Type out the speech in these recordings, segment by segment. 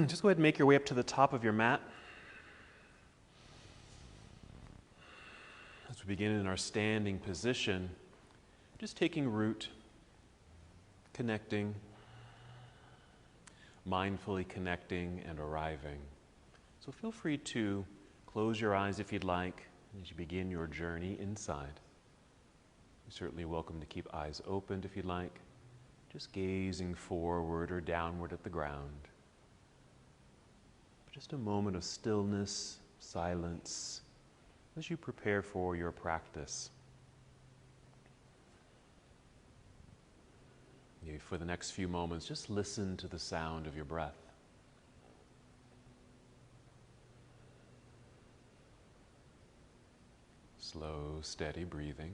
Just go ahead and make your way up to the top of your mat. As we begin in our standing position, just taking root, connecting, mindfully connecting and arriving. So feel free to close your eyes if you'd like as you begin your journey inside. You're certainly welcome to keep eyes opened if you'd like, just gazing forward or downward at the ground. Just a moment of stillness, silence, as you prepare for your practice. Maybe for the next few moments, just listen to the sound of your breath. Slow, steady breathing.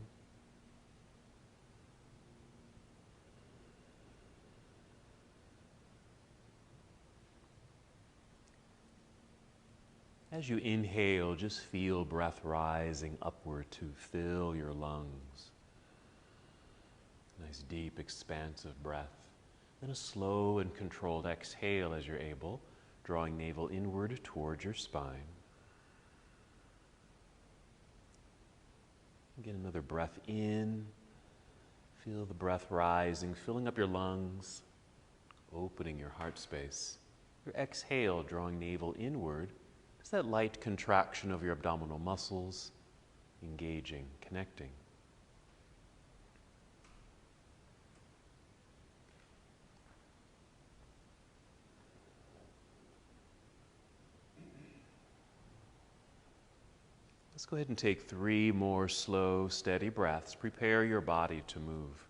As you inhale, just feel breath rising upward to fill your lungs. Nice deep, expansive breath. Then a slow and controlled exhale as you're able, drawing navel inward towards your spine. Get another breath in. Feel the breath rising, filling up your lungs, opening your heart space. Your exhale, drawing navel inward. It's that light contraction of your abdominal muscles, engaging, connecting. Let's go ahead and take 3 more slow, steady breaths. Prepare your body to move.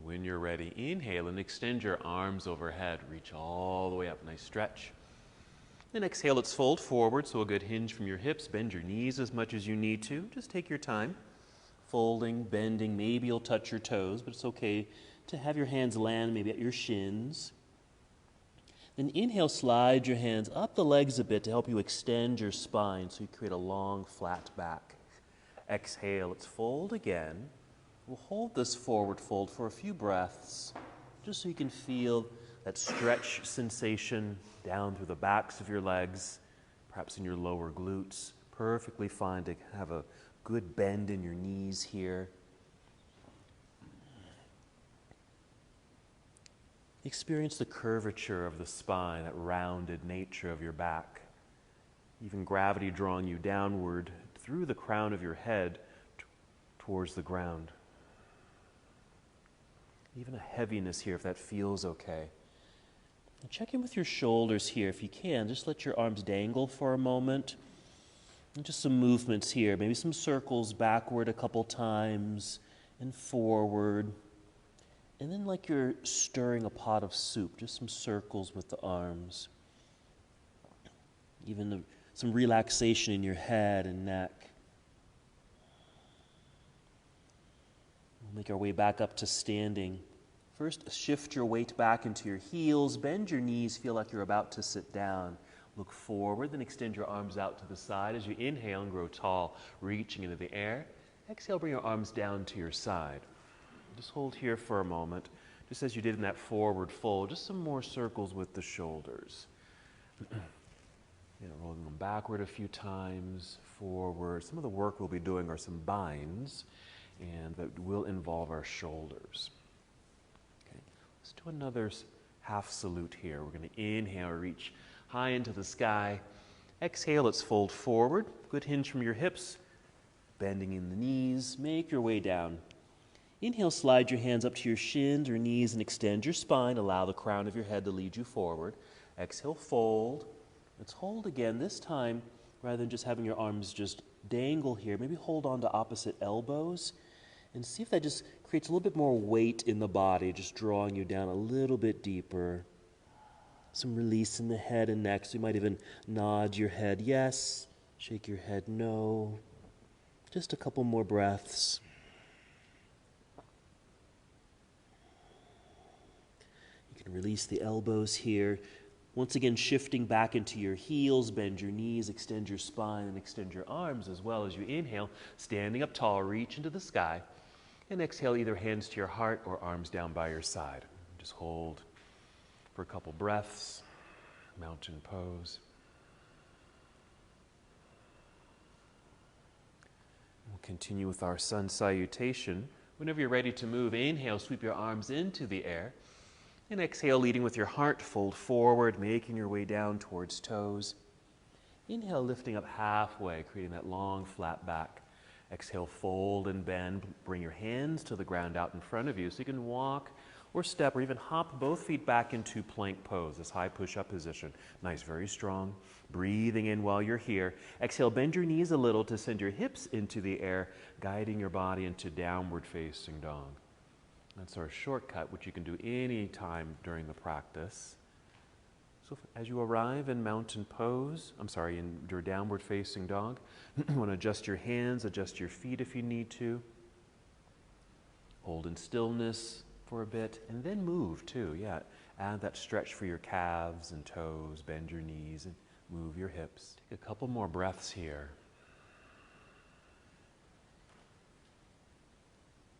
When you're ready, inhale and extend your arms overhead. Reach all the way up. Nice stretch. Then exhale, let's fold forward, so a good hinge from your hips. Bend your knees as much as you need to. Just take your time. Folding, bending, maybe you'll touch your toes, but it's okay to have your hands land maybe at your shins. Then inhale, slide your hands up the legs a bit to help you extend your spine so you create a long, flat back. Exhale, let's fold again. We'll hold this forward fold for a few breaths, just so you can feel that stretch sensation down through the backs of your legs, perhaps in your lower glutes. Perfectly fine to have a good bend in your knees here. Experience the curvature of the spine, that rounded nature of your back. Even gravity drawing you downward through the crown of your head towards the ground. Even a heaviness here if that feels okay. And check in with your shoulders here if you can. Just let your arms dangle for a moment. And just some movements here. Maybe some circles backward a couple times and forward. And then like you're stirring a pot of soup, just some circles with the arms. Even some relaxation in your head and neck. We'll make our way back up to standing. First, shift your weight back into your heels. Bend your knees. Feel like you're about to sit down. Look forward, then extend your arms out to the side as you inhale and grow tall, reaching into the air. Exhale, bring your arms down to your side. Just hold here for a moment, just as you did in that forward fold. Just some more circles with the shoulders. Rolling them backward a few times, forward. Some of the work we'll be doing are some binds, and that will involve our shoulders. Okay, let's do another half salute here. We're going to inhale, reach high into the sky. Exhale, let's fold forward. Good hinge from your hips. Bending in the knees. Make your way down. Inhale, slide your hands up to your shins or knees and extend your spine. Allow the crown of your head to lead you forward. Exhale, fold. Let's hold again. This time, rather than just having your arms just dangle here, maybe hold on to opposite elbows and see if that just creates a little bit more weight in the body, just drawing you down a little bit deeper. Some release in the head and neck. So you might even nod your head yes, shake your head no. Just a couple more breaths. You can release the elbows here. Once again, shifting back into your heels, bend your knees, extend your spine, and extend your arms as well as you inhale, standing up tall, reach into the sky. And exhale, either hands to your heart or arms down by your side. Just hold for a couple breaths, mountain pose. We'll continue with our sun salutation. Whenever you're ready to move, inhale, sweep your arms into the air. And exhale, leading with your heart, fold forward, making your way down towards toes. Inhale, lifting up halfway, creating that long, flat back. Exhale, fold and bend. Bring your hands to the ground out in front of you so you can walk or step or even hop both feet back into plank pose, this high push-up position. Nice, very strong. Breathing in while you're here. Exhale, bend your knees a little to send your hips into the air, guiding your body into downward facing dog. That's our shortcut, which you can do any time during the practice. So as you arrive in mountain pose, in your downward facing dog, you want to adjust your hands, adjust your feet if you need to. Hold in stillness for a bit, and then move too. Yeah, add that stretch for your calves and toes, bend your knees and move your hips. Take a couple more breaths here.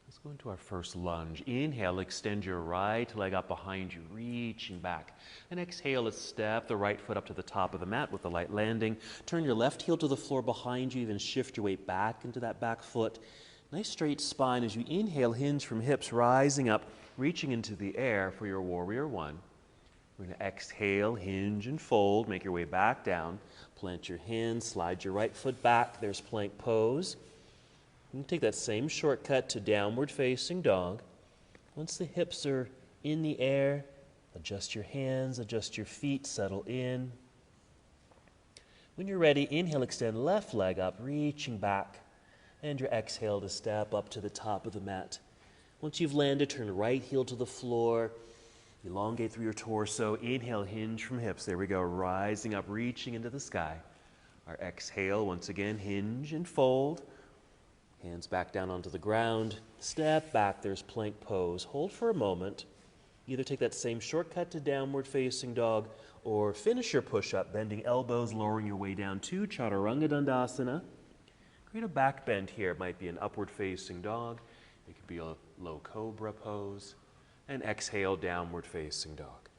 Let's go into our first lunge. Inhale, extend your right leg up behind you, reaching back. And exhale, let's step the right foot up to the top of the mat with a light landing. Turn your left heel to the floor behind you, even shift your weight back into that back foot. Nice straight spine as you inhale, hinge from hips, rising up, reaching into the air for your warrior one. We're going to exhale, hinge and fold, make your way back down. Plant your hands, slide your right foot back. There's plank pose. You can take that same shortcut to downward facing dog. Once the hips are in the air, adjust your hands, adjust your feet, settle in. When you're ready, inhale, extend left leg up, reaching back. And your exhale to step up to the top of the mat. Once you've landed, turn right heel to the floor. Elongate through your torso. Inhale, hinge from hips. There we go, rising up, reaching into the sky. Our exhale, once again, hinge and fold. Hands back down onto the ground. Step back, there's plank pose. Hold for a moment. Either take that same shortcut to downward facing dog or finish your push-up, bending elbows, lowering your way down to Chaturanga Dandasana. Create a back bend here. It might be an upward facing dog. It could be a low cobra pose. And exhale, downward facing dog.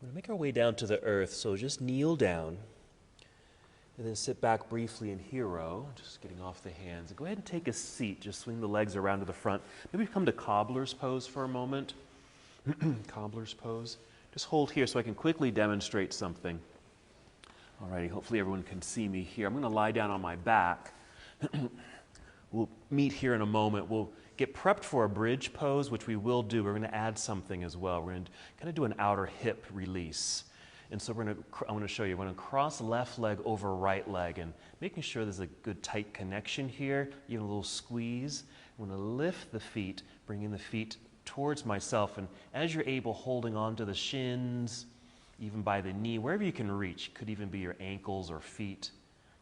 We're going to make our way down to the earth, so just kneel down. And then sit back briefly in hero, just getting off the hands. Go ahead and take a seat. Just swing the legs around to the front. Maybe come to cobbler's pose for a moment. Cobbler's pose. Just hold here so I can quickly demonstrate something. Alrighty, hopefully everyone can see me here. I'm going to lie down on my back. We'll meet here in a moment. We'll get prepped for a bridge pose, which we will do. We're going to add something as well. We're going to kind of do an outer hip release. And so I want to show you. We're going to cross left leg over right leg and making sure there's a good tight connection here, even a little squeeze. I'm going to lift the feet, bringing the feet towards myself. And as you're able, holding on to the shins, even by the knee, wherever you can reach. Could even be your ankles or feet.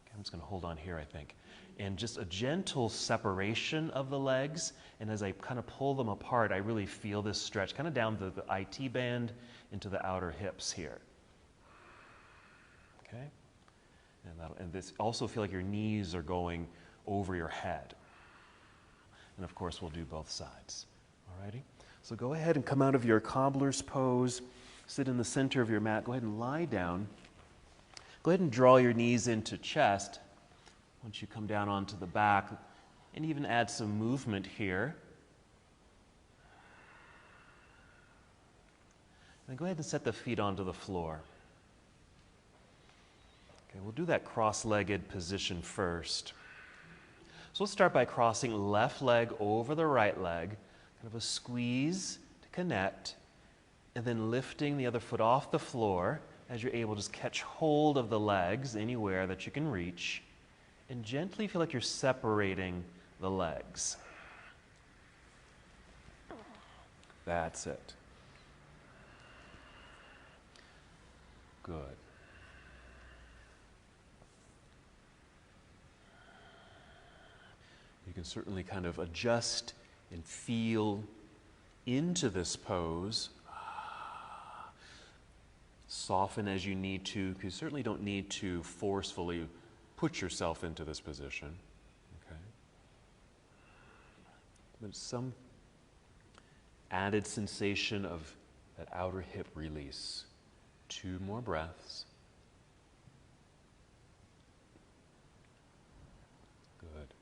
Okay, I'm just going to hold on here, I think. And just a gentle separation of the legs. And as I kind of pull them apart, I really feel this stretch, kind of down the IT band into the outer hips here. Okay? And this also feel like your knees are going over your head. And of course, we'll do both sides. Alrighty? So go ahead and come out of your cobbler's pose. Sit in the center of your mat. Go ahead and lie down. Go ahead and draw your knees into chest. Once you come down onto the back, and even add some movement here. And go ahead and set the feet onto the floor. Okay, we'll do that cross-legged position first. So let's start by crossing left leg over the right leg, kind of a squeeze to connect, and then lifting the other foot off the floor. As you're able, just catch hold of the legs anywhere that you can reach. And gently feel like you're separating the legs. That's it. Good. You can certainly kind of adjust and feel into this pose. Soften as you need to, because you certainly don't need to forcefully put yourself into this position. Okay? But some added sensation of that outer hip release. 2 more breaths. Good.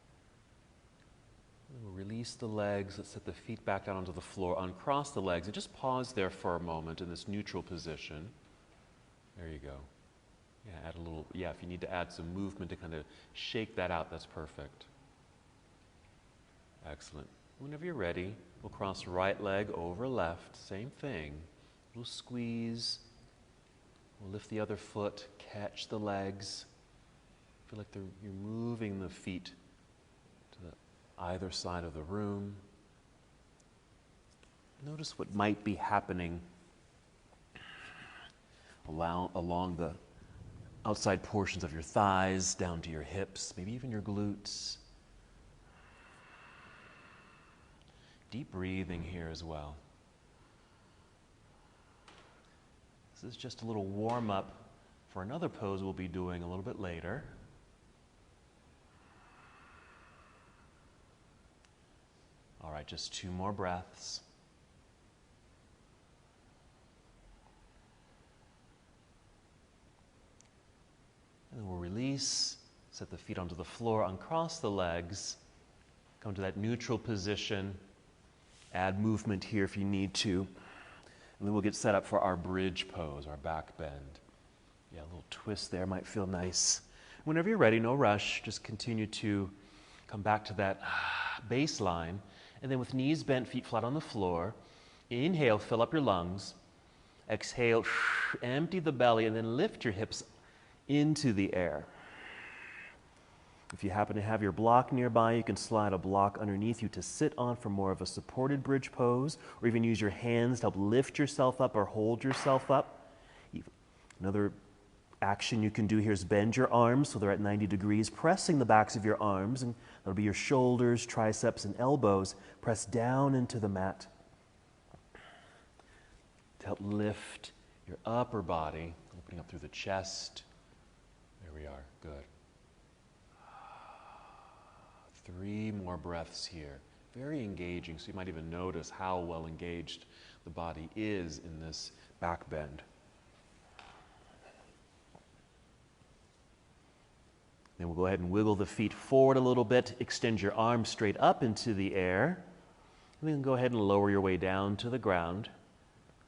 We'll release the legs. Let's set the feet back down onto the floor. Uncross the legs and just pause there for a moment in this neutral position. There you go. Yeah, add a little, if you need to add some movement to kind of shake that out, that's perfect. Excellent. Whenever you're ready, we'll cross right leg over left. Same thing. A little squeeze. We'll lift the other foot, catch the legs. Feel like you're moving the feet to either side of the room. Notice what might be happening along the outside portions of your thighs, down to your hips, maybe even your glutes. Deep breathing here as well. This is just a little warm-up for another pose we'll be doing a little bit later. All right, just 2 more breaths. And then we'll release, set the feet onto the floor, uncross the legs, come to that neutral position, add movement here if you need to, and then we'll get set up for our bridge pose, our back bend. Yeah, a little twist there might feel nice. Whenever you're ready, no rush, just continue to come back to that baseline, and then with knees bent, feet flat on the floor, inhale, fill up your lungs, exhale, empty the belly, and then lift your hips into the air. If you happen to have your block nearby, you can slide a block underneath you to sit on for more of a supported bridge pose, or even use your hands to help lift yourself up or hold yourself up. Another action you can do here is bend your arms so they're at 90 degrees, pressing the backs of your arms, and that'll be your shoulders, triceps, and elbows. Press down into the mat to help lift your upper body, opening up through the chest. There we are. Good. 3 more breaths here. Very engaging, so you might even notice how well engaged the body is in this back bend. Then we'll go ahead and wiggle the feet forward a little bit, extend your arms straight up into the air, and then go ahead and lower your way down to the ground.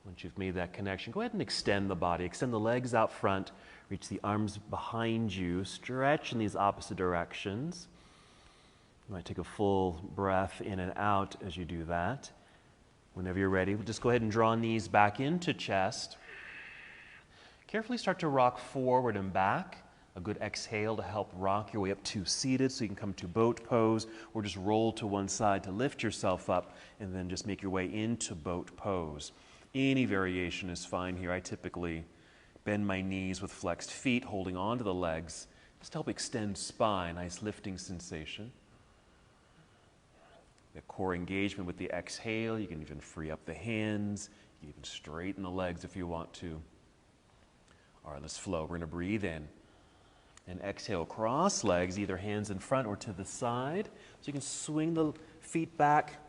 Once you've made that connection, go ahead and extend the body. Extend the legs out front, reach the arms behind you, stretch in these opposite directions. You might take a full breath in and out as you do that. Whenever you're ready, just go ahead and draw knees back into chest. Carefully start to rock forward and back. A good exhale to help rock your way up to seated so you can come to boat pose, or just roll to one side to lift yourself up and then just make your way into boat pose. Any variation is fine here. I typically bend my knees with flexed feet, holding onto the legs, just to help extend spine, nice lifting sensation. The core engagement with the exhale, you can even free up the hands, you can even straighten the legs if you want to. All right, let's flow. We're going to breathe in. And exhale, cross legs, either hands in front or to the side. So you can swing the feet back,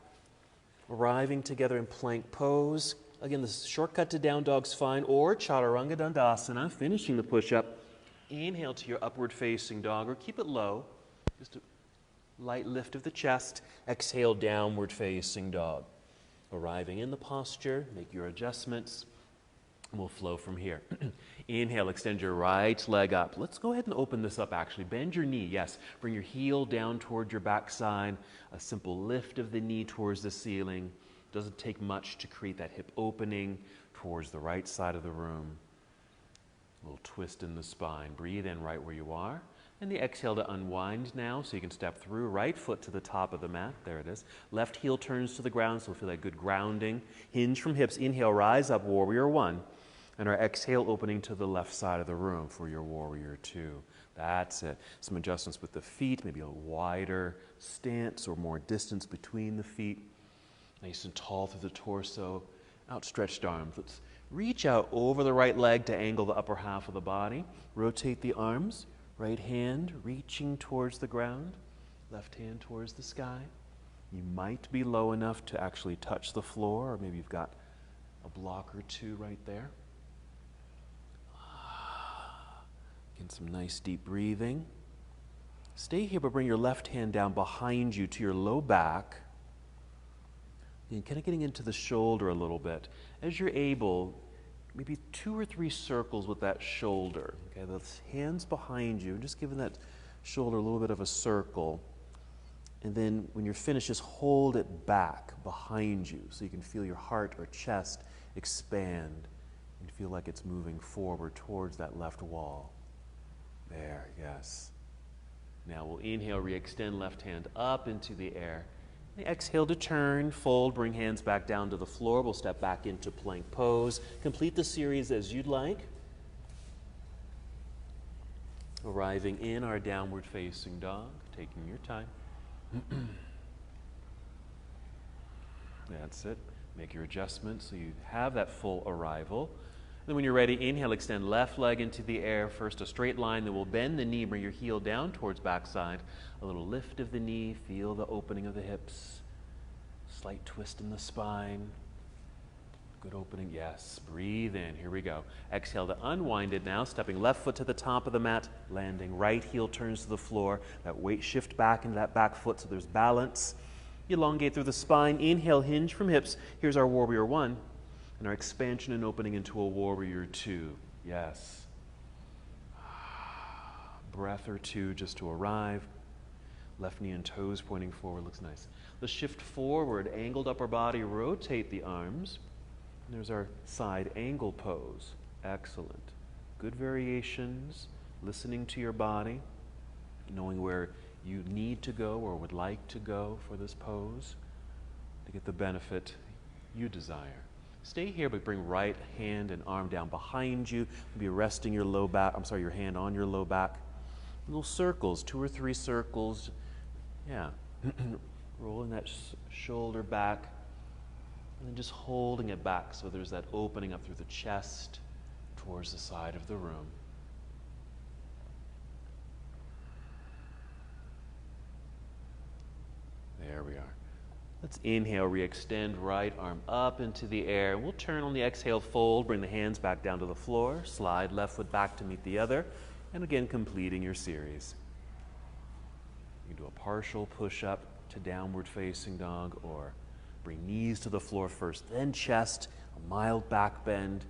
arriving together in plank pose. Again, the shortcut to down dog's fine, or chaturanga dandasana, finishing the push-up. Inhale to your upward facing dog, or keep it low. Just a light lift of the chest. Exhale, downward facing dog. Arriving in the posture, make your adjustments. We'll flow from here. Inhale, extend your right leg up. Let's go ahead and open this up actually. Bend your knee, yes. Bring your heel down toward your backside. A simple lift of the knee towards the ceiling. Doesn't take much to create that hip opening towards the right side of the room. A little twist in the spine. Breathe in right where you are. And the exhale to unwind now, so you can step through. Right foot to the top of the mat. There it is. Left heel turns to the ground, so we'll feel that good grounding. Hinge from hips. Inhale, rise up, warrior one. And our exhale opening to the left side of the room for your warrior two. That's it. Some adjustments with the feet, maybe a wider stance or more distance between the feet. Nice and tall through the torso, outstretched arms. Let's reach out over the right leg to angle the upper half of the body. Rotate the arms, right hand reaching towards the ground, left hand towards the sky. You might be low enough to actually touch the floor, or maybe you've got a block or two right there. Get some nice deep breathing. Stay here, but bring your left hand down behind you to your low back. And kind of getting into the shoulder a little bit. As you're able, maybe 2 or 3 circles with that shoulder. Okay, the hands behind you, just giving that shoulder a little bit of a circle. And then when you're finished, just hold it back behind you so you can feel your heart or chest expand and feel like it's moving forward towards that left wall. There, yes. Now we'll inhale, re-extend left hand up into the air. Exhale to turn, fold, bring hands back down to the floor. We'll step back into plank pose. Complete the series as you'd like. Arriving in our downward facing dog, taking your time. That's it. Make your adjustments so you have that full arrival. Then when you're ready, inhale, extend left leg into the air. First a straight line, then we'll bend the knee, bring your heel down towards backside. A little lift of the knee, feel the opening of the hips. Slight twist in the spine. Good opening, yes. Breathe in, here we go. Exhale to unwind it now, stepping left foot to the top of the mat, landing right heel turns to the floor. That weight shift back into that back foot so there's balance. Elongate through the spine, inhale, hinge from hips. Here's our warrior 1. And our expansion and opening into a warrior 2. Yes. Breath or 2 just to arrive. Left knee and toes pointing forward, looks nice. Let's shift forward, angled upper body, rotate the arms. And there's our side angle pose. Excellent. Good variations, listening to your body, knowing where you need to go or would like to go for this pose to get the benefit you desire. Stay here, but bring right hand and arm down behind you. Maybe resting your low back, your hand on your low back. Little circles, 2 or 3 circles. Yeah. Rolling that shoulder back. And then just holding it back so there's that opening up through the chest towards the side of the room. There we are. Let's inhale, re-extend right arm up into the air. We'll turn on the exhale, fold, bring the hands back down to the floor, slide left foot back to meet the other, and again completing your series. You can do a partial push-up to downward facing dog, or bring knees to the floor first, then chest, a mild back bend,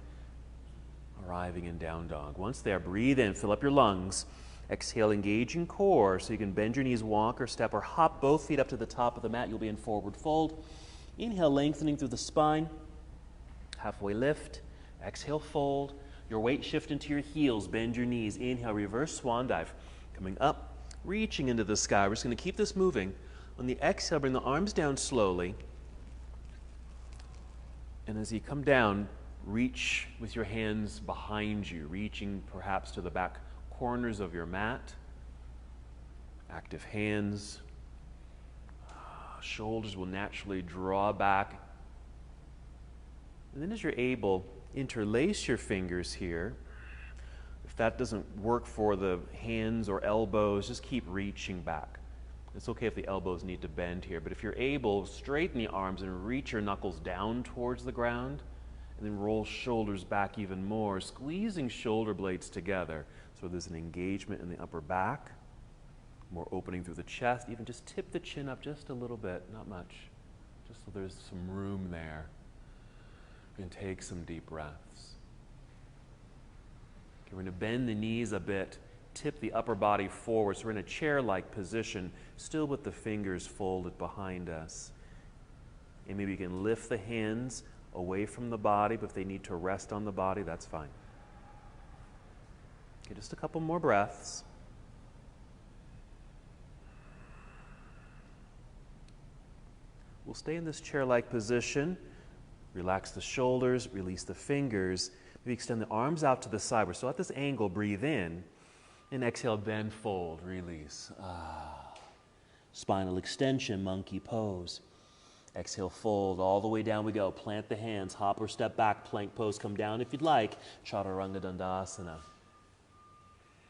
arriving in down dog. Once there, breathe in, fill up your lungs. Exhale, engaging core, so you can bend your knees, walk or step or hop both feet up to the top of the mat. You'll be in forward fold. Inhale, lengthening through the spine. Halfway lift. Exhale, fold. Your weight shift into your heels. Bend your knees. Inhale, reverse swan dive. Coming up, reaching into the sky. We're just going to keep this moving. On the exhale, bring the arms down slowly. And as you come down, reach with your hands behind you, reaching perhaps to the back corners of your mat. Active hands. Shoulders will naturally draw back. And then as you're able, interlace your fingers here. If that doesn't work for the hands or elbows, just keep reaching back. It's okay if the elbows need to bend here, but if you're able, straighten the arms and reach your knuckles down towards the ground, and then roll shoulders back even more, squeezing shoulder blades together. So there's an engagement in the upper back, more opening through the chest. Even just tip the chin up just a little bit, not much, just so there's some room there. And take some deep breaths. Okay, we're going to bend the knees a bit, tip the upper body forward. So we're in a chair-like position, still with the fingers folded behind us. And maybe you can lift the hands away from the body, but if they need to rest on the body, that's fine. Okay, just a couple more breaths. We'll stay in this chair-like position. Relax the shoulders, release the fingers. Maybe extend the arms out to the side. We're still at this angle. Breathe in. And exhale, then fold, release. Spinal extension, monkey pose. Exhale, fold all the way down we go. Plant the hands, hop or step back, plank pose, come down if you'd like. Chaturanga Dandasana.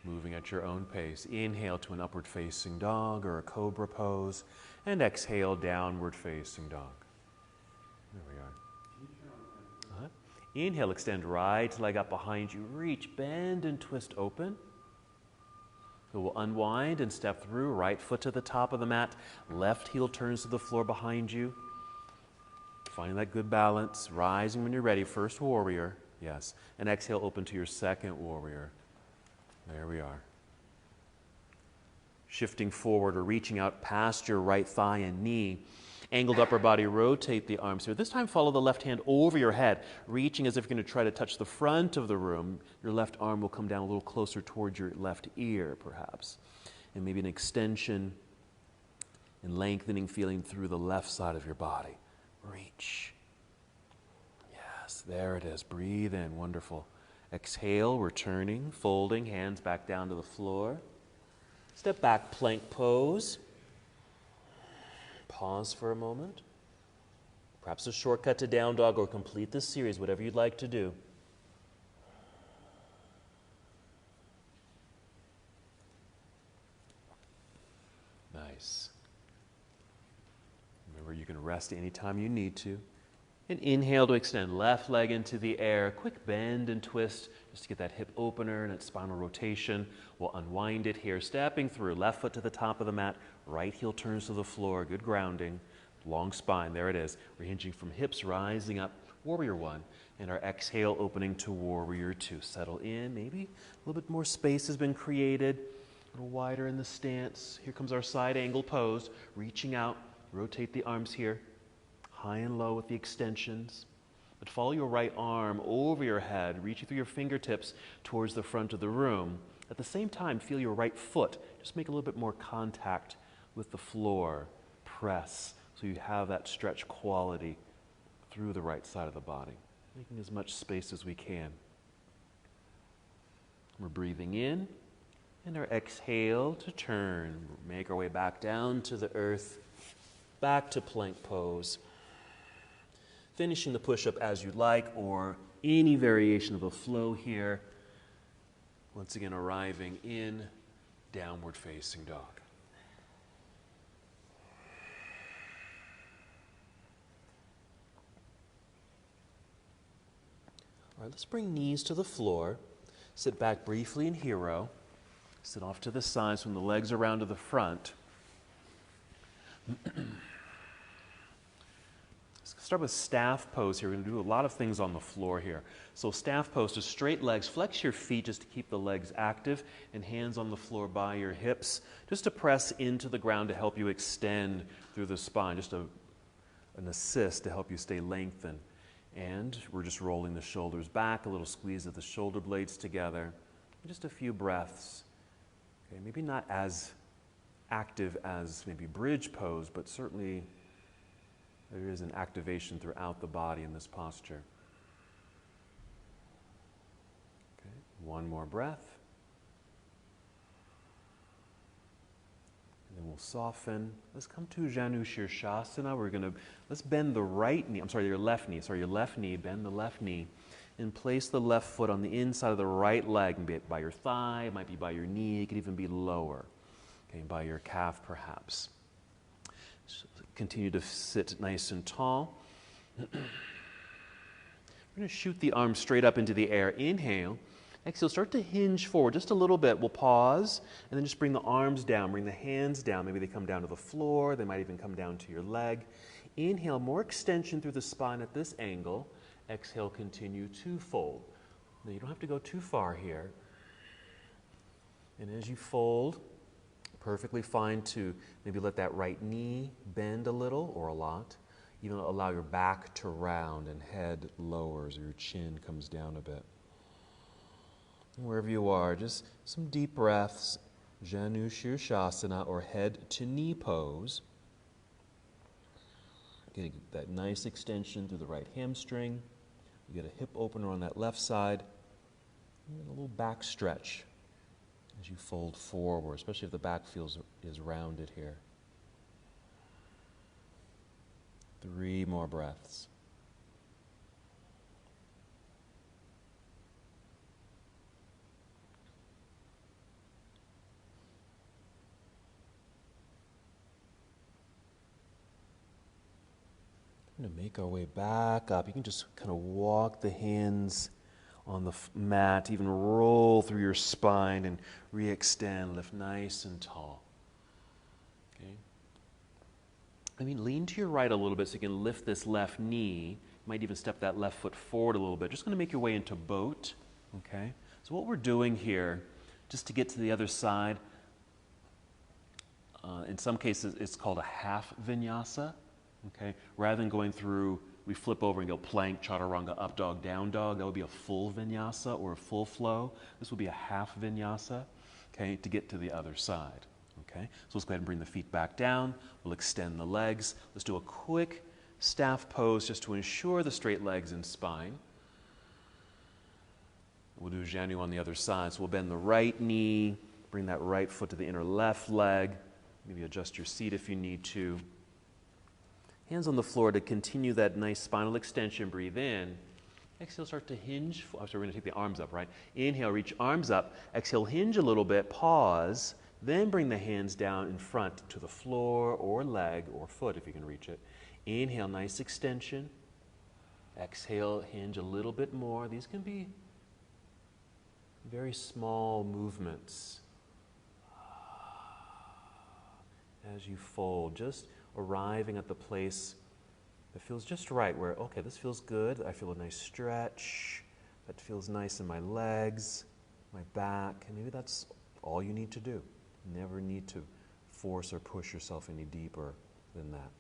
Moving at your own pace. Inhale to an upward facing dog or a cobra pose, and exhale, downward facing dog. There we are. Inhale, extend right leg up behind you. Reach, bend, and twist open. So we'll unwind and step through. Right foot to the top of the mat. Left heel turns to the floor behind you. Finding that good balance. Rising when you're ready. First warrior. Yes. And exhale, open to your second warrior. There we are. Shifting forward or reaching out past your right thigh and knee. Angled upper body, rotate the arms here. This time follow the left hand over your head, reaching as if you're going to try to touch the front of the room. Your left arm will come down a little closer towards your left ear, perhaps. And maybe an extension and lengthening feeling through the left side of your body. Reach. Yes, there it is. Breathe in. Wonderful. Exhale, returning, folding, hands back down to the floor. Step back, plank pose. Pause for a moment. Perhaps a shortcut to down dog or complete this series, whatever you'd like to do. Nice. Remember, you can rest anytime you need to. And inhale to extend left leg into the air. Quick bend and twist just to get that hip opener and that spinal rotation. We'll unwind it here. Stepping through. Left foot to the top of the mat. Right heel turns to the floor. Good grounding. Long spine. There it is. We're hinging from hips, rising up. Warrior one. And our exhale opening to warrior two. Settle in. Maybe a little bit more space has been created. A little wider in the stance. Here comes our side angle pose. Reaching out. Rotate the arms here. High and low with the extensions. But follow your right arm over your head, reaching through your fingertips towards the front of the room. At the same time, feel your right foot. Just make a little bit more contact with the floor. Press so you have that stretch quality through the right side of the body. Making as much space as we can. We're breathing in, and our exhale to turn. Make our way back down to the earth, back to plank pose. Finishing the push-up as you'd like, or any variation of a flow here. Once again, arriving in downward facing dog. All right, let's bring knees to the floor. Sit back briefly in hero. Sit off to the side, swing the legs around to the front. Start with staff pose here. We're going to do a lot of things on the floor here. So staff pose, just straight legs. Flex your feet just to keep the legs active, and hands on the floor by your hips, just to press into the ground to help you extend through the spine, just an assist to help you stay lengthened. And we're just rolling the shoulders back, a little squeeze of the shoulder blades together. Just a few breaths. Okay, maybe not as active as maybe bridge pose, but certainly there is an activation throughout the body in this posture. Okay, one more breath. And then we'll soften. Let's come to Janu Shirshasana. Let's bend the right knee, your left knee, bend the left knee, and place the left foot on the inside of the right leg, be it by your thigh, it might be by your knee, it could even be lower, okay, by your calf perhaps. Continue to sit nice and tall. We're going to shoot the arms straight up into the air. Inhale. Exhale, start to hinge forward just a little bit. We'll pause, and then just bring the arms down, bring the hands down. Maybe they come down to the floor. They might even come down to your leg. Inhale, more extension through the spine at this angle. Exhale, continue to fold. Now, you don't have to go too far here. And as you fold, perfectly fine to maybe let that right knee bend a little or a lot. Even allow your back to round and head lowers or your chin comes down a bit. And wherever you are, just some deep breaths. Janu Shirshasana, or head to knee pose. Getting that nice extension through the right hamstring. You get a hip opener on that left side. And a little back stretch as you fold forward, especially if the back is rounded here. 3. more breaths. We're going to make our way back up. You can just kind of walk the hands on the mat, even roll through your spine and re-extend, lift nice and tall. Okay. I mean, lean to your right a little bit so you can lift this left knee. You might even step that left foot forward a little bit. Just going to make your way into boat. Okay. So what we're doing here, just to get to the other side, in some cases it's called a half vinyasa. Okay. Rather than going through, we flip over and go plank, chaturanga, up dog, down dog. That would be a full vinyasa or a full flow. This would be a half vinyasa, okay, to get to the other side. Okay, so let's go ahead and bring the feet back down. We'll extend the legs. Let's do a quick staff pose just to ensure the straight legs and spine. We'll do Janu on the other side. So we'll bend the right knee, bring that right foot to the inner left leg. Maybe adjust your seat if you need to. Hands on the floor to continue that nice spinal extension. Breathe in. Exhale, start to hinge. We're going to take the arms up, right? Inhale, reach arms up. Exhale, hinge a little bit. Pause. Then bring the hands down in front to the floor or leg or foot if you can reach it. Inhale, nice extension. Exhale, hinge a little bit more. These can be very small movements. As you fold, just arriving at the place that feels just right, where, okay, this feels good. I feel a nice stretch. That feels nice in my legs, my back. And maybe that's all you need to do. You never need to force or push yourself any deeper than that.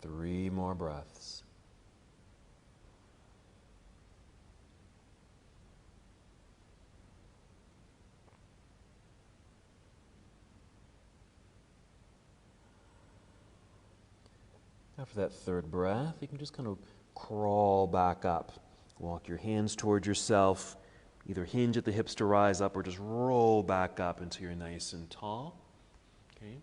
Three more breaths. After that third breath, you can just kind of crawl back up. Walk your hands towards yourself. Either hinge at the hips to rise up or just roll back up until you're nice and tall. Okay.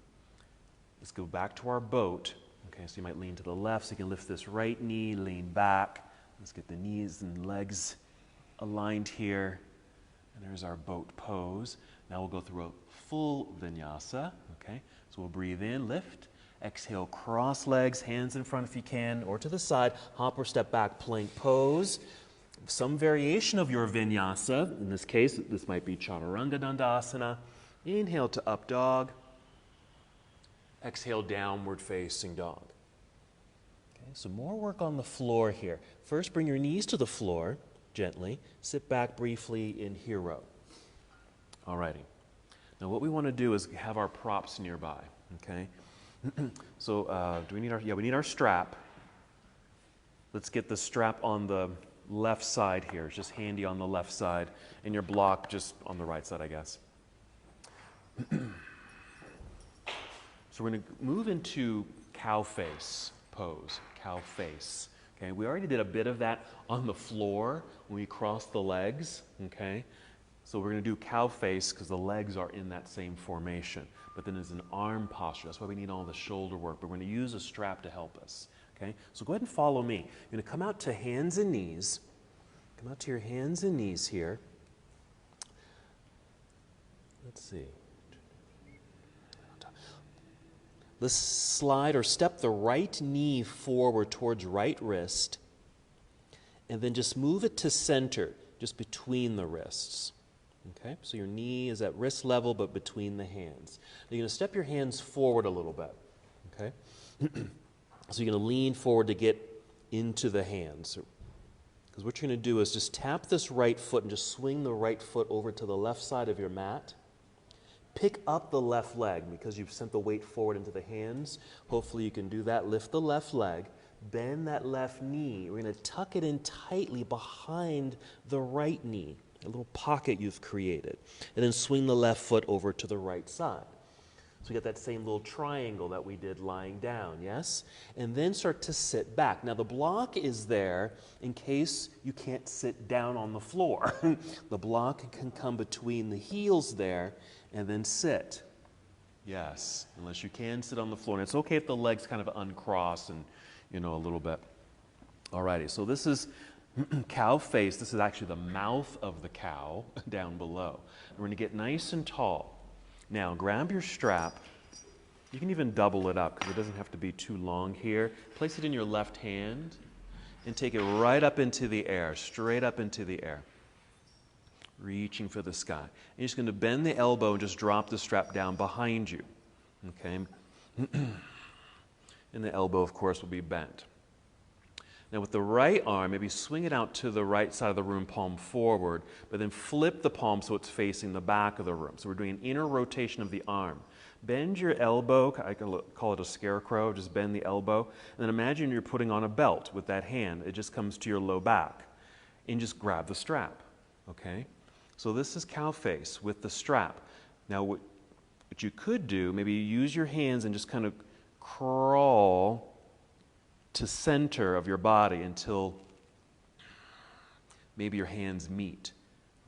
Let's go back to our boat. Okay, so you might lean to the left, so you can lift this right knee, lean back. Let's get the knees and legs aligned here. And there's our boat pose. Now we'll go through a full vinyasa. Okay, so we'll breathe in, lift. Exhale, cross legs, hands in front if you can, or to the side. Hop or step back, plank pose. Some variation of your vinyasa. In this case, this might be chaturanga dandasana. Inhale to up dog. Exhale, downward facing dog. Okay, so more work on the floor here. First, bring your knees to the floor gently. Sit back briefly in hero. Alrighty. Now what we want to do is have our props nearby. Okay. So do we need our? Yeah, we need our strap. Let's get the strap on the left side here. It's just handy on the left side, and your block just on the right side, I guess. So we're going to move into cow face pose, cow face. Okay, we already did a bit of that on the floor when we crossed the legs. Okay, so we're going to do cow face because the legs are in that same formation. But then there's an arm posture. That's why we need all the shoulder work. But we're going to use a strap to help us. Okay, so go ahead and follow me. You're going to come out to hands and knees. Come out to your hands and knees here. Let's see. Let's slide or step the right knee forward towards right wrist, and then just move it to center, just between the wrists. Okay, so your knee is at wrist level, but between the hands. Now you're going to step your hands forward a little bit. Okay, so you're going to lean forward to get into the hands. Because what you're going to do is just tap this right foot and just swing the right foot over to the left side of your mat. Pick up the left leg because you've sent the weight forward into the hands. Hopefully you can do that. Lift the left leg. Bend that left knee. We're going to tuck it in tightly behind the right knee, a little pocket you've created. And then swing the left foot over to the right side. So we get that same little triangle that we did lying down, yes? And then start to sit back. Now the block is there in case you can't sit down on the floor. The block can come between the heels there and then sit. Yes, unless you can sit on the floor. And it's okay if the legs kind of uncross and, a little bit. Alrighty, so this is cow face. This is actually the mouth of the cow down below. And we're going to get nice and tall. Now, grab your strap. You can even double it up because it doesn't have to be too long here. Place it in your left hand and take it right up into the air, straight up into the air. Reaching for the sky. And you're just going to bend the elbow and just drop the strap down behind you. Okay? And the elbow, of course, will be bent. Now with the right arm, maybe swing it out to the right side of the room, palm forward, but then flip the palm so it's facing the back of the room. So we're doing an inner rotation of the arm. Bend your elbow, I can call it a scarecrow, just bend the elbow, and then imagine you're putting on a belt with that hand. It just comes to your low back, and just grab the strap, okay? So this is cow face with the strap. Now what you could do, maybe use your hands and just kind of crawl to center of your body until maybe your hands meet.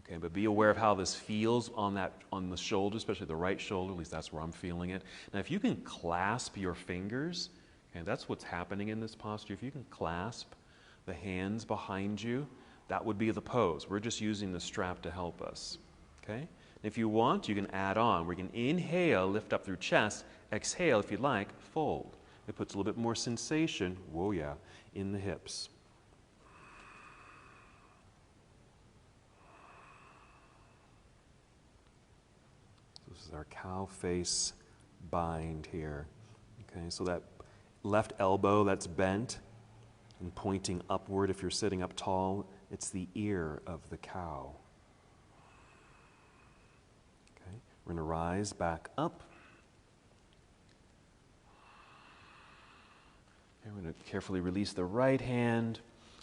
Okay, but be aware of how this feels on the shoulder, especially the right shoulder. At least that's where I'm feeling it. Now, if you can clasp your fingers, okay, that's what's happening in this posture. If you can clasp the hands behind you, that would be the pose. We're just using the strap to help us. Okay. And if you want, you can add on. We can inhale, lift up through chest. Exhale, if you'd like, fold. It puts a little bit more sensation, whoa yeah, in the hips. So this is our cow face bind here. Okay, so that left elbow that's bent and pointing upward if you're sitting up tall, it's the ear of the cow. Okay, we're going to rise back up. I'm going to carefully release the right hand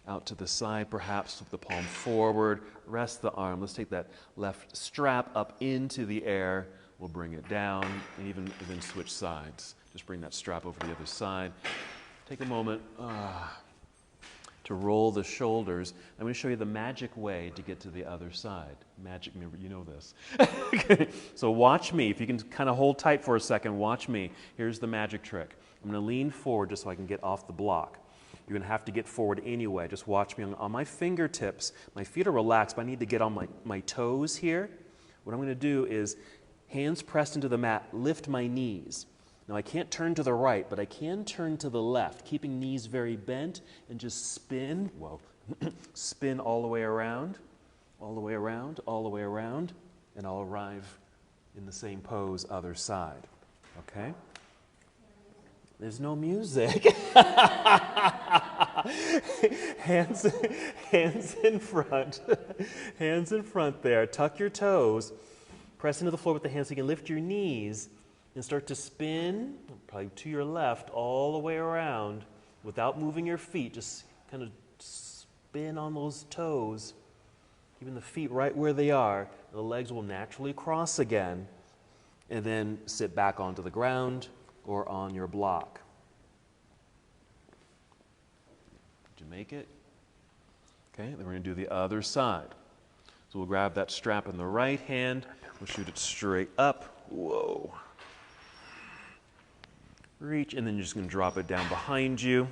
out to the side, perhaps with the palm forward. Rest the arm. Let's take that left strap up into the air. We'll bring it down and even switch sides. Just bring that strap over to the other side. Take a moment to roll the shoulders. I'm going to show you the magic way to get to the other side. Magic, remember, you know this. Okay. So watch me. If you can kind of hold tight for a second, watch me. Here's the magic trick. I'm going to lean forward just so I can get off the block. You're going to have to get forward anyway. Just watch me on my fingertips. My feet are relaxed, but I need to get on my toes here. What I'm going to do is hands pressed into the mat, lift my knees. Now I can't turn to the right, but I can turn to the left, keeping knees very bent and just spin. Whoa. Spin all the way around, all the way around, all the way around, and I'll arrive in the same pose other side. Okay? There's no music. Hands in front. Hands in front there. Tuck your toes. Press into the floor with the hands so you can lift your knees and start to spin, probably to your left, all the way around without moving your feet. Just kind of spin on those toes, keeping the feet right where they are. The legs will naturally cross again, and then sit back onto the ground or on your block. Did you make it? Okay, then we're going to do the other side. So we'll grab that strap in the right hand. We'll shoot it straight up. Whoa. Reach, and then you're just going to drop it down behind you.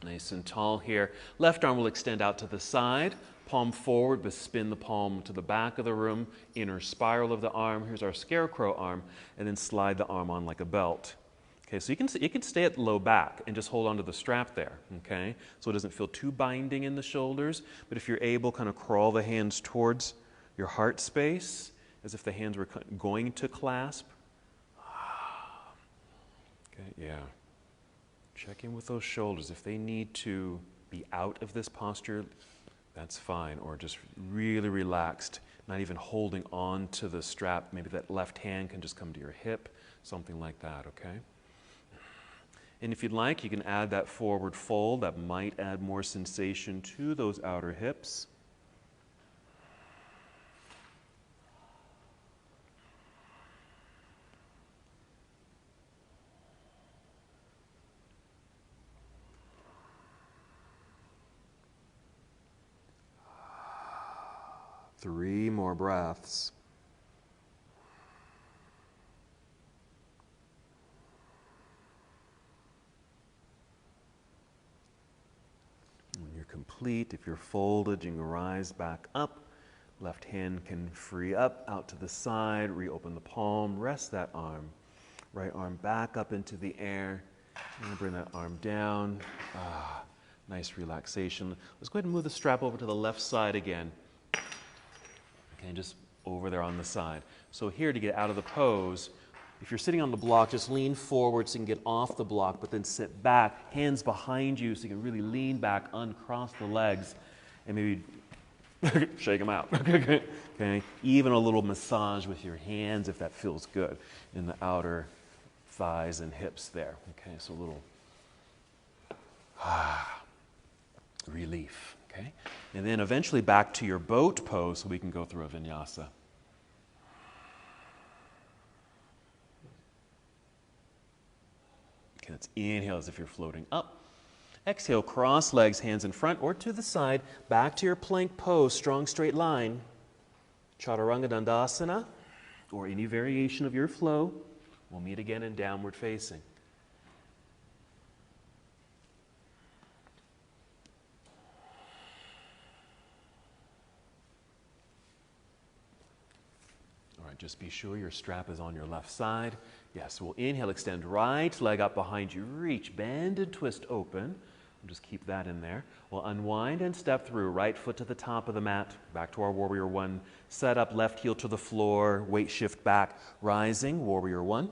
Nice and tall here. Left arm will extend out to the side. Palm forward, but spin the palm to the back of the room. Inner spiral of the arm. Here's our scarecrow arm. And then slide the arm on like a belt. Okay, so you can stay at low back and just hold onto the strap there, okay? So it doesn't feel too binding in the shoulders. But if you're able, kind of crawl the hands towards your heart space as if the hands were going to clasp. Okay, yeah. Check in with those shoulders. If they need to be out of this posture, that's fine. Or just really relaxed, not even holding on to the strap. Maybe that left hand can just come to your hip, something like that, okay? And if you'd like, you can add that forward fold. That might add more sensation to those outer hips. 3 more breaths. When you're complete, if you're folded, you can rise back up. Left hand can free up out to the side, reopen the palm, rest that arm. Right arm back up into the air. And bring that arm down. Nice relaxation. Let's go ahead and move the strap over to the left side again. Okay, just over there on the side. So here, to get out of the pose, if you're sitting on the block, just lean forward so you can get off the block, but then sit back, hands behind you so you can really lean back, uncross the legs, and maybe shake them out. Okay, even a little massage with your hands if that feels good in the outer thighs and hips there. Okay, so a little relief. Okay, and then eventually back to your boat pose so we can go through a vinyasa. Okay, let's inhale as if you're floating up. Exhale, cross legs, hands in front or to the side, back to your plank pose, strong straight line. Chaturanga Dandasana, or any variation of your flow. We'll meet again in downward facing. All right, just be sure your strap is on your left side. Yes, we'll inhale, extend right leg up behind you, reach, bend and twist open. We'll just keep that in there. We'll unwind and step through, right foot to the top of the mat, back to our Warrior One setup, left heel to the floor, weight shift back, rising, Warrior One.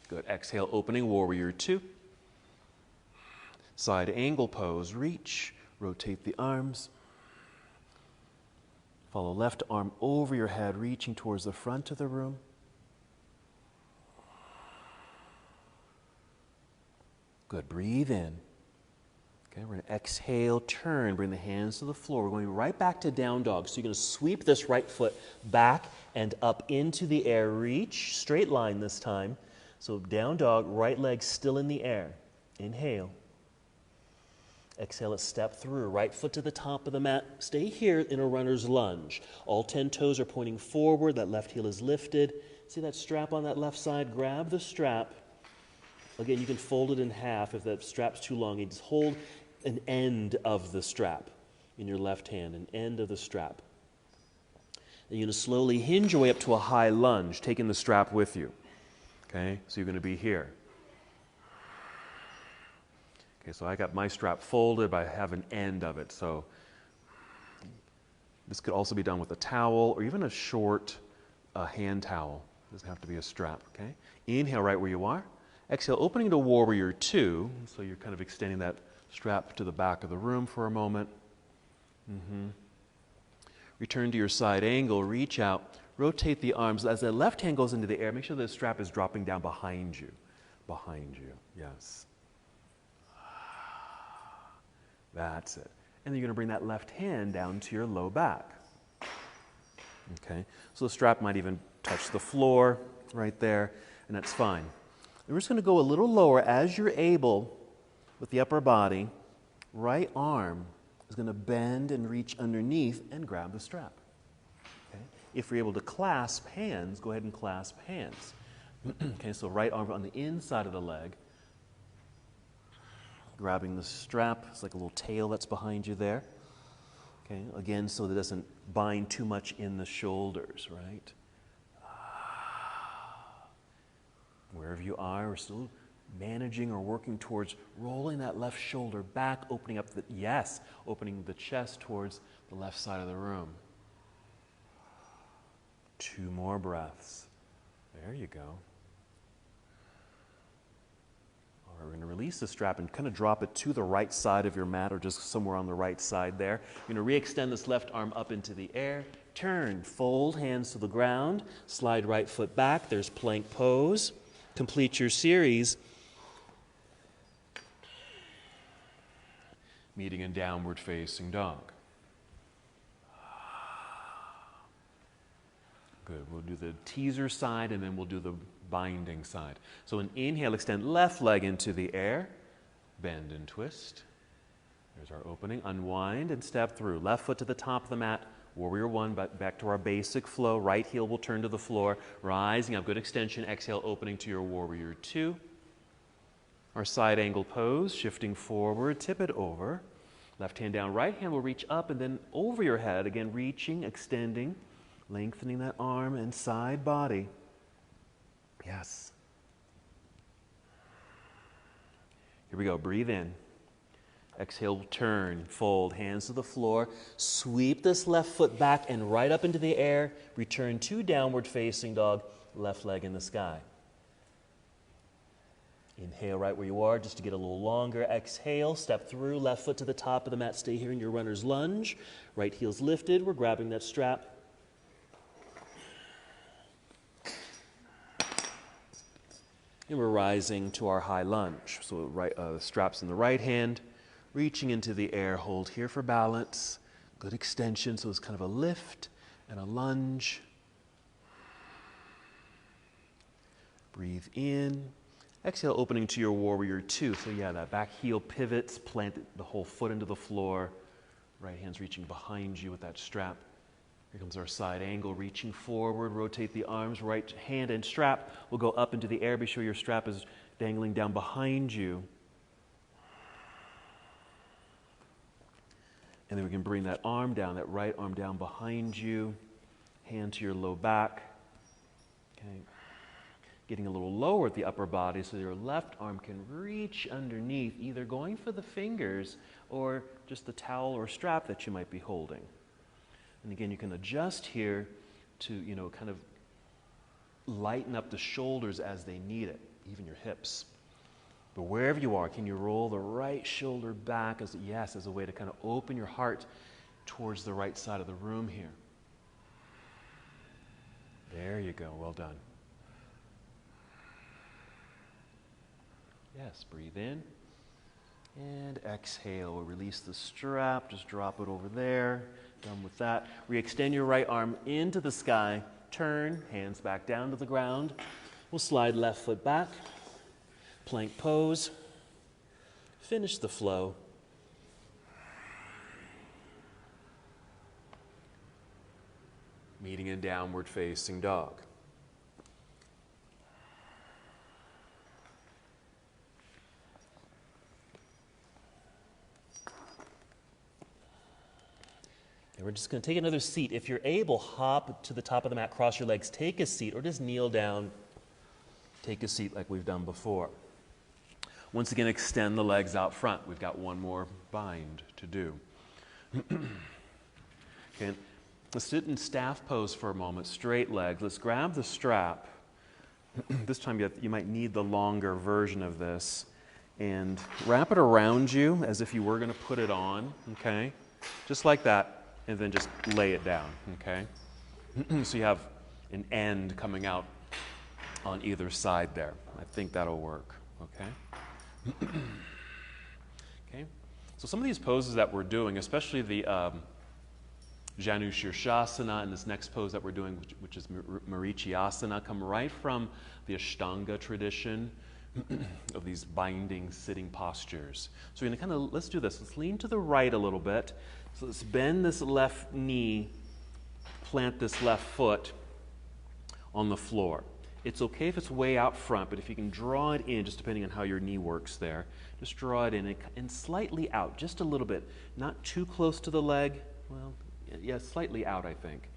Good, exhale, opening, Warrior Two. Side angle pose, reach, rotate the arms. Follow left arm over your head, reaching towards the front of the room. Good, breathe in. Okay, we're going to exhale, turn, bring the hands to the floor. We're going right back to down dog. So you're going to sweep this right foot back and up into the air. Reach, straight line this time. So down dog, right leg still in the air. Inhale. Exhale, let's step through. Right foot to the top of the mat. Stay here in a runner's lunge. All 10 toes are pointing forward. That left heel is lifted. See that strap on that left side? Grab the strap. Again, you can fold it in half if that strap's too long. You just hold an end of the strap in your left hand, an end of the strap. And you're going to slowly hinge your way up to a high lunge, taking the strap with you. Okay, so you're going to be here. Okay, so I got my strap folded, but I have an end of it. So this could also be done with a towel or even a short hand towel. It doesn't have to be a strap, okay? Inhale right where you are. Exhale, opening to Warrior Two. So you're kind of extending that strap to the back of the room for a moment. Return to your side angle, reach out, rotate the arms. As the left hand goes into the air, make sure the strap is dropping down behind you. Behind you, yes. That's it. And then you're going to bring that left hand down to your low back. Okay, so the strap might even touch the floor right there, and that's fine. We're just going to go a little lower as you're able with the upper body. Right arm is going to bend and reach underneath and grab the strap. Okay? If you're able to clasp hands, go ahead and clasp hands. Okay, so right arm on the inside of the leg, grabbing the strap. It's like a little tail that's behind you there. Okay, again, so that it doesn't bind too much in the shoulders, right? Wherever you are, we're still managing or working towards rolling that left shoulder back, opening up the, yes, opening the chest towards the left side of the room. 2 more breaths. There you go. All right, we're going to release the strap and kind of drop it to the right side of your mat or just somewhere on the right side there. You're going to re-extend this left arm up into the air. Turn, fold hands to the ground, slide right foot back. There's plank pose. Complete your series. Meeting in downward facing dog. Good. We'll do the teaser side and then we'll do the binding side. So an inhale, extend left leg into the air, bend and twist. There's our opening. Unwind and step through. Left foot to the top of the mat. Warrior one, but back to our basic flow. Right heel will turn to the floor. Rising up, good extension. Exhale, opening to your warrior two. Our side angle pose, shifting forward, tip it over. Left hand down, right hand will reach up and then over your head. Again, reaching, extending, lengthening that arm and side body. Yes. Here we go. Breathe in. Exhale, turn, fold, hands to the floor. Sweep this left foot back and right up into the air. Return to downward facing dog, left leg in the sky. Inhale right where you are just to get a little longer. Exhale, step through, left foot to the top of the mat. Stay here in your runner's lunge. Right heel's lifted. We're grabbing that strap. And we're rising to our high lunge. So the strap's in the right hand. Reaching into the air, hold here for balance. Good extension, so it's kind of a lift and a lunge. Breathe in. Exhale, opening to your warrior two. So yeah, that back heel pivots, plant the whole foot into the floor. Right hand's reaching behind you with that strap. Here comes our side angle, reaching forward. Rotate the arms, right hand and strap will go up into the air. Be sure your strap is dangling down behind you. And then we can bring that arm down, that right arm down behind you. Hand to your low back. Okay. Getting a little lower at the upper body so your left arm can reach underneath, either going for the fingers or just the towel or strap that you might be holding. And again, you can adjust here to, kind of lighten up the shoulders as they need it, even your hips. But wherever you are, can you roll the right shoulder back as a way to kind of open your heart towards the right side of the room here. There you go. Well done. Yes, breathe in. And exhale. We'll release the strap. Just drop it over there. Done with that. Re-extend your right arm into the sky. Turn, hands back down to the ground. We'll slide left foot back. Plank pose. Finish the flow. Meeting in downward facing dog. And we're just going to take another seat. If you're able, hop to the top of the mat, cross your legs, take a seat, or just kneel down, take a seat like we've done before. Once again, extend the legs out front. We've got one more bind to do. Okay, let's sit in staff pose for a moment, straight legs. Let's grab the strap. This time you might need the longer version of this. And wrap it around you as if you were going to put it on, okay? Just like that, and then just lay it down, okay? So you have an end coming out on either side there. I think that'll work, okay? Okay, so some of these poses that we're doing, especially the Janu Shirshasana and this next pose that we're doing, which is Marichyasana, come right from the Ashtanga tradition of these binding sitting postures. So we're going to kind of, let's do this. Let's lean to the right a little bit. So let's bend this left knee, plant this left foot on the floor. It's okay if it's way out front, but if you can draw it in, just depending on how your knee works there, just draw it in and slightly out, just a little bit. Not too close to the leg. Well, yeah, slightly out, I think.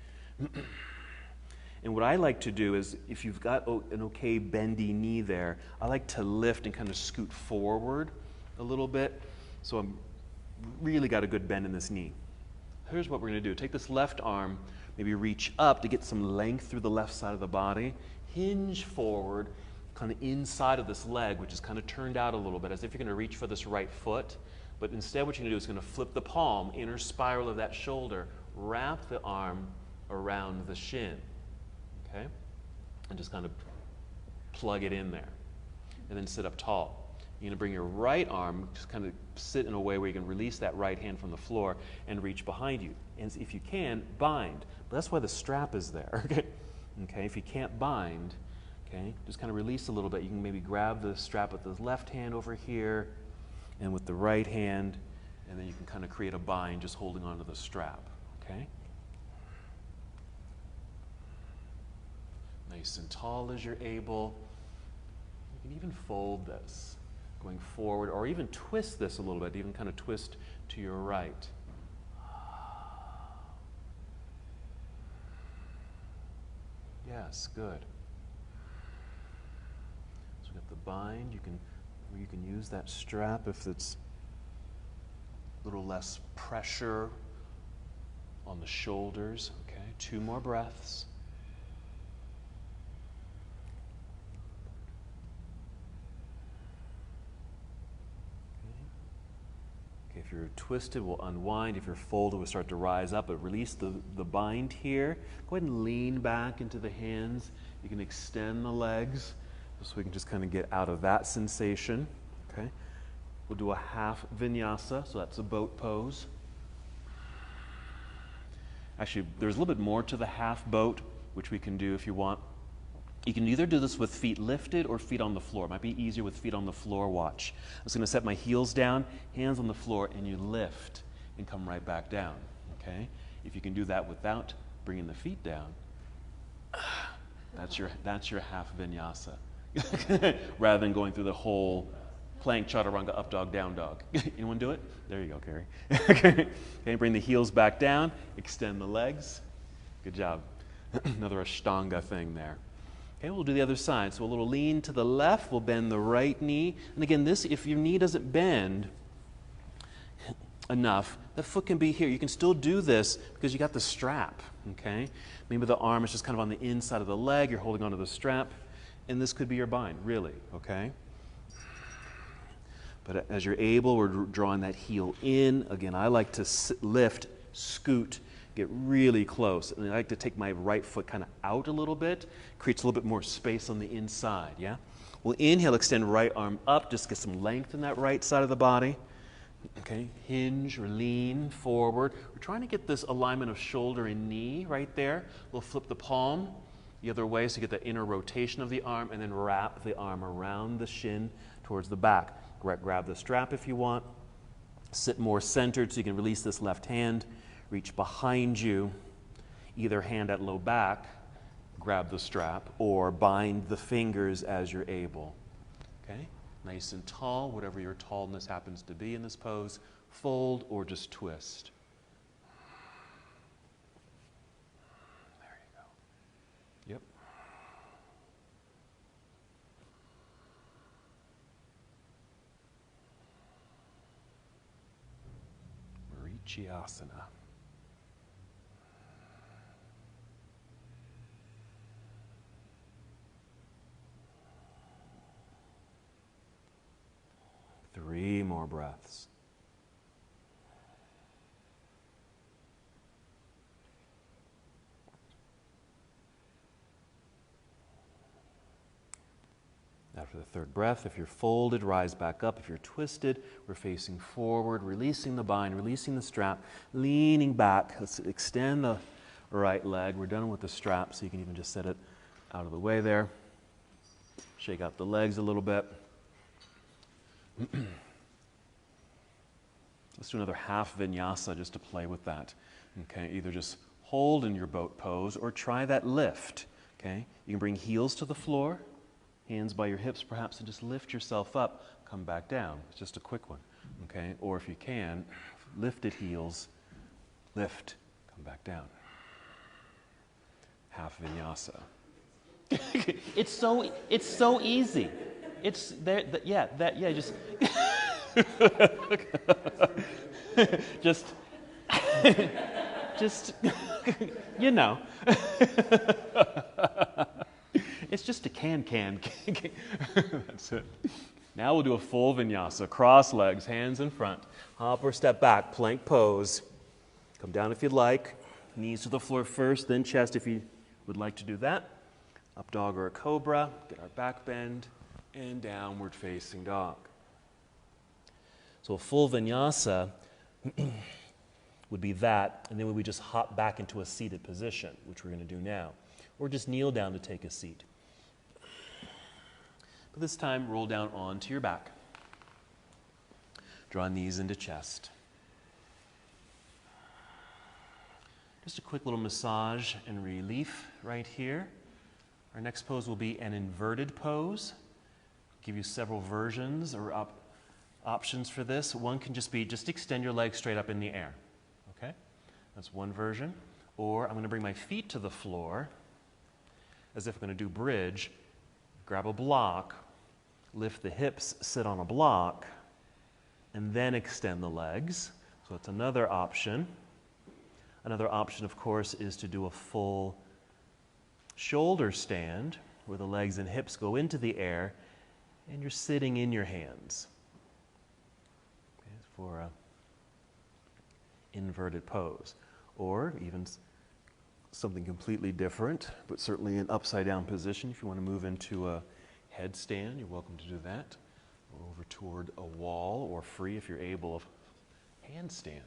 And what I like to do is, if you've got an okay bendy knee there, I like to lift and kind of scoot forward a little bit. So I'm really got a good bend in this knee. Here's what we're going to do. Take this left arm, maybe reach up to get some length through the left side of the body. Hinge forward, kind of inside of this leg, which is kind of turned out a little bit, as if you're going to reach for this right foot. But instead what you're going to do is going to flip the palm, inner spiral of that shoulder, wrap the arm around the shin, okay? And just kind of plug it in there. And then sit up tall. You're going to bring your right arm, just kind of sit in a way where you can release that right hand from the floor and reach behind you. And if you can, bind. But that's why the strap is there, okay? Okay, if you can't bind, okay, just kind of release a little bit. You can maybe grab the strap with the left hand over here, and with the right hand, and then you can kind of create a bind just holding onto the strap, okay? Nice and tall as you're able. You can even fold this going forward, or even twist this a little bit, even kind of twist to your right. Yes, good. So we got the bind. You can use that strap if it's a little less pressure on the shoulders. Okay, 2 more breaths. Okay, if you're twisted, we'll unwind. If you're folded, we'll start to rise up, but release the bind here. Go ahead and lean back into the hands. You can extend the legs so we can just kind of get out of that sensation. Okay, we'll do a half vinyasa, so that's a boat pose. Actually, there's a little bit more to the half boat, which we can do if you want. You can either do this with feet lifted or feet on the floor. It might be easier with feet on the floor. Watch. I'm just going to set my heels down, hands on the floor, and you lift and come right back down. Okay? If you can do that without bringing the feet down, that's your half vinyasa. Rather than going through the whole plank, chaturanga, up dog, down dog. Anyone do it? There you go, Carrie. Okay, bring the heels back down, extend the legs. Good job. Another Ashtanga thing there. Okay, we'll do the other side. So a little lean to the left, we'll bend the right knee. And again, this, if your knee doesn't bend enough, the foot can be here. You can still do this because you got the strap, okay? Maybe the arm is just kind of on the inside of the leg, you're holding onto the strap, and this could be your bind, really, okay? But as you're able, we're drawing that heel in. Again, I like to lift, scoot, get really close. And I like to take my right foot kind of out a little bit. Creates a little bit more space on the inside, yeah? We'll inhale, extend right arm up, just get some length in that right side of the body. Okay, hinge or lean forward. We're trying to get this alignment of shoulder and knee right there. We'll flip the palm the other way so you get the inner rotation of the arm, and then wrap the arm around the shin towards the back. Grab the strap if you want. Sit more centered so you can release this left hand. Reach behind you, either hand at low back, grab the strap, or bind the fingers as you're able. Okay? Nice and tall, whatever your tallness happens to be in this pose. Fold or just twist. There you go. Yep. Marichyasana. Three more breaths. After the third breath, if you're folded, rise back up. If you're twisted, we're facing forward, releasing the bind, releasing the strap, leaning back. Let's extend the right leg. We're done with the strap, so you can even just set it out of the way there. Shake out the legs a little bit. Let's do another half vinyasa just to play with that. Okay, either just hold in your boat pose or try that lift. Okay, you can bring heels to the floor, hands by your hips perhaps, and just lift yourself up, come back down. It's just a quick one. Okay, or if you can, lifted heels, lift, come back down. Half vinyasa. It's so easy. It's there, just just you know. It's just a can. That's it. Now we'll do a full vinyasa. Cross legs, hands in front. Hop or step back, plank pose. Come down if you'd like. Knees to the floor first, then chest if you would like to do that. Up dog or a cobra. Get our back bend. And downward facing dog. So a full vinyasa would be that, and then we would just hop back into a seated position, which we're going to do now. Or just kneel down to take a seat. But this time, roll down onto your back. Draw knees into chest. Just a quick little massage and relief right here. Our next pose will be an inverted pose. I'll give you several versions or options for this. One can just be, just extend your legs straight up in the air. Okay? That's one version. Or I'm going to bring my feet to the floor as if I'm going to do bridge. Grab a block, lift the hips, sit on a block, and then extend the legs. So that's another option. Another option, of course, is to do a full shoulder stand where the legs and hips go into the air and you're sitting in your hands. Okay, for an inverted pose. Or even something completely different, but certainly an upside down position. If you want to move into a headstand, you're welcome to do that. Or over toward a wall, or free if you're able, handstand.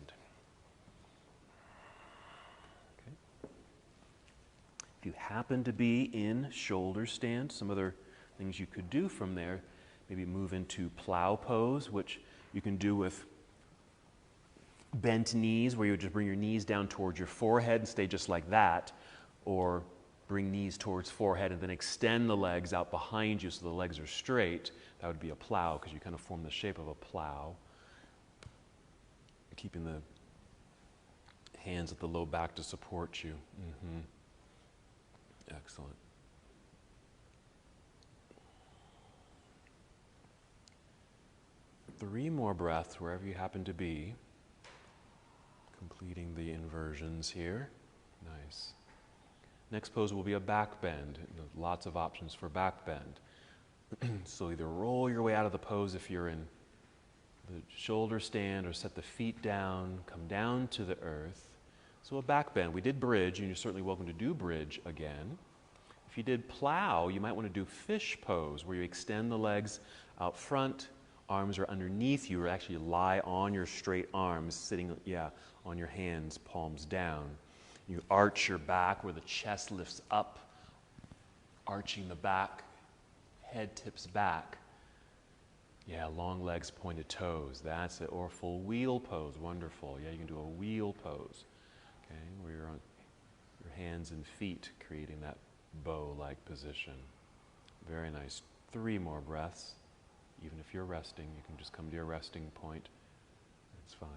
If you happen to be in shoulder stand, some other things you could do from there, maybe move into plow pose, which you can do with bent knees, where you would just bring your knees down towards your forehead and stay just like that, or bring knees towards forehead and then extend the legs out behind you so the legs are straight. That would be a plow, because you kind of form the shape of a plow. Keeping the hands at the low back to support you. Excellent. Three more breaths wherever you happen to be. Completing the inversions here. Nice. Next pose will be a back bend. Lots of options for back bend. So either roll your way out of the pose if you're in the shoulder stand, or set the feet down, come down to the earth. So a back bend. We did bridge, and you're certainly welcome to do bridge again. If you did plow, you might want to do fish pose, where you extend the legs out front, arms are underneath you, or actually lie on your straight arms, sitting, on your hands, palms down. You arch your back where the chest lifts up, arching the back, head tips back. Yeah, long legs, pointed toes. That's it. Or full wheel pose. Wonderful. Yeah, you can do a wheel pose. Okay, where you're on your hands and feet, creating that bow-like position. Very nice. 3 more breaths. Even if you're resting, you can just come to your resting point. It's fine.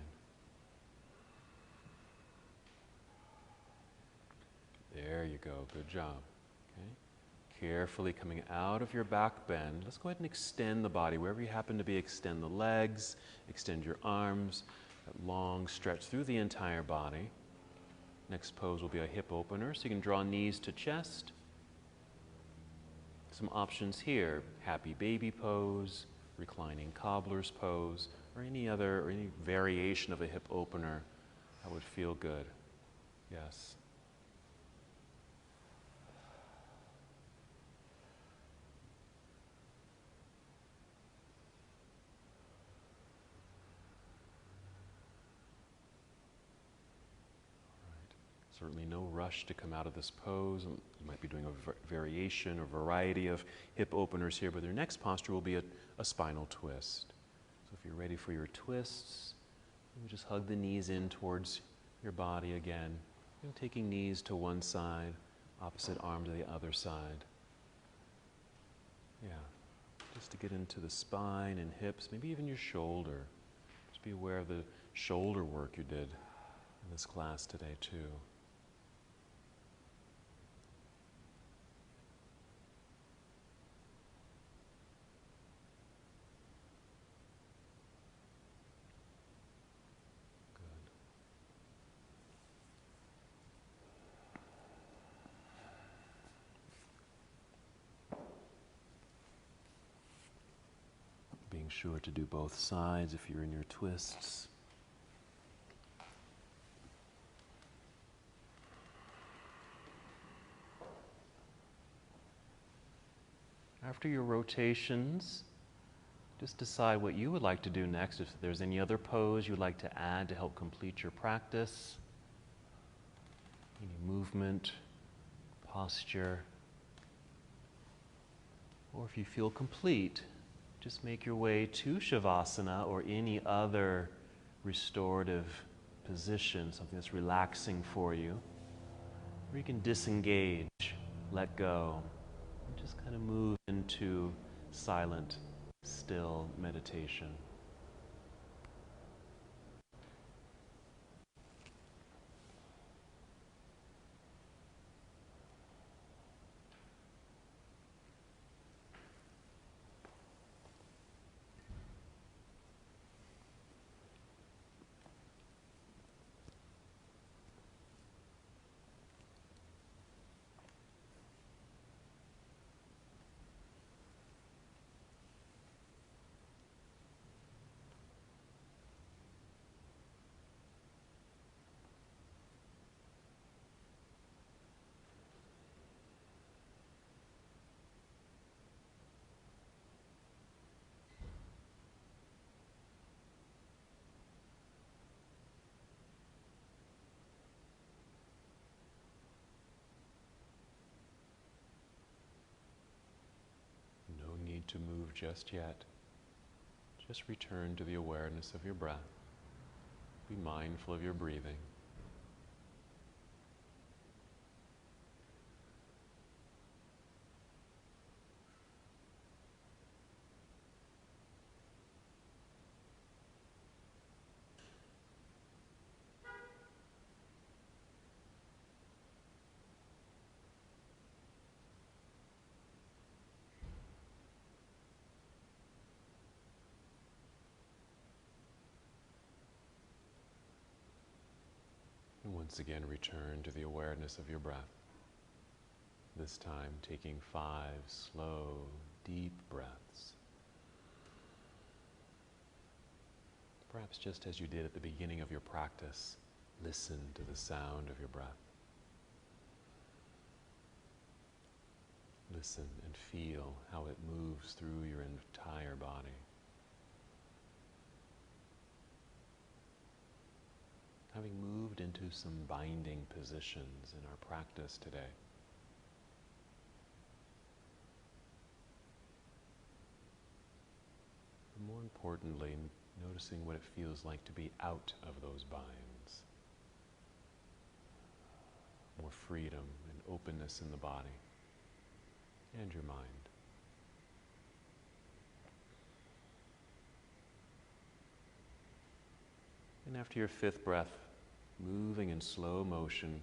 There you go. Good job. Okay. Carefully coming out of your back bend. Let's go ahead and extend the body. Wherever you happen to be, extend the legs, extend your arms. That long stretch through the entire body. Next pose will be a hip opener, so you can draw knees to chest. Some options here: happy baby pose, reclining cobbler's pose, or any variation of a hip opener that would feel good. Yes. Certainly no rush to come out of this pose. You might be doing a variation or variety of hip openers here, but your next posture will be a spinal twist. So if you're ready for your twists, you just hug the knees in towards your body again. And taking knees to one side, opposite arm to the other side. Yeah, just to get into the spine and hips, maybe even your shoulder. Just be aware of the shoulder work you did in this class today too. Being sure to do both sides if you're in your twists. After your rotations, just decide what you would like to do next. If there's any other pose you'd like to add to help complete your practice, any movement, posture, or if you feel complete, just make your way to Shavasana or any other restorative position, something that's relaxing for you, or you can disengage, let go, and just kind of move into silent, still meditation. No need to move just yet. Just return to the awareness of your breath. Be mindful of your breathing. And once again, return to the awareness of your breath. This time, taking 5 slow, deep breaths. Perhaps just as you did at the beginning of your practice, listen to the sound of your breath. Listen and feel how it moves through your entire body. Having moved into some binding positions in our practice today, but more importantly, noticing what it feels like to be out of those binds. More freedom and openness in the body and your mind. And after your 5th breath, moving in slow motion,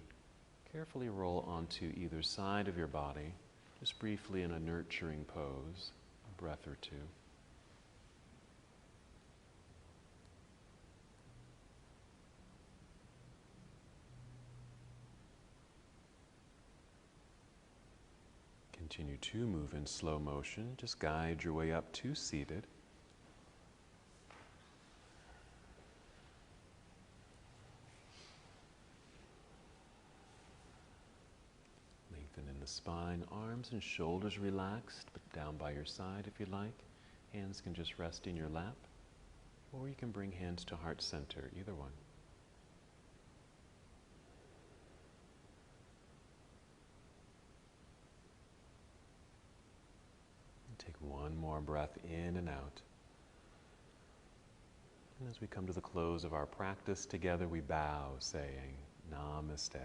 carefully roll onto either side of your body, just briefly in a nurturing pose, a breath or 2. Continue to move in slow motion. Just guide your way up to seated. Lengthen in the spine, arms and shoulders relaxed, but down by your side if you like. Hands can just rest in your lap, or you can bring hands to heart center, either one. Take one more breath in and out. And as we come to the close of our practice together, we bow, saying, Namaste.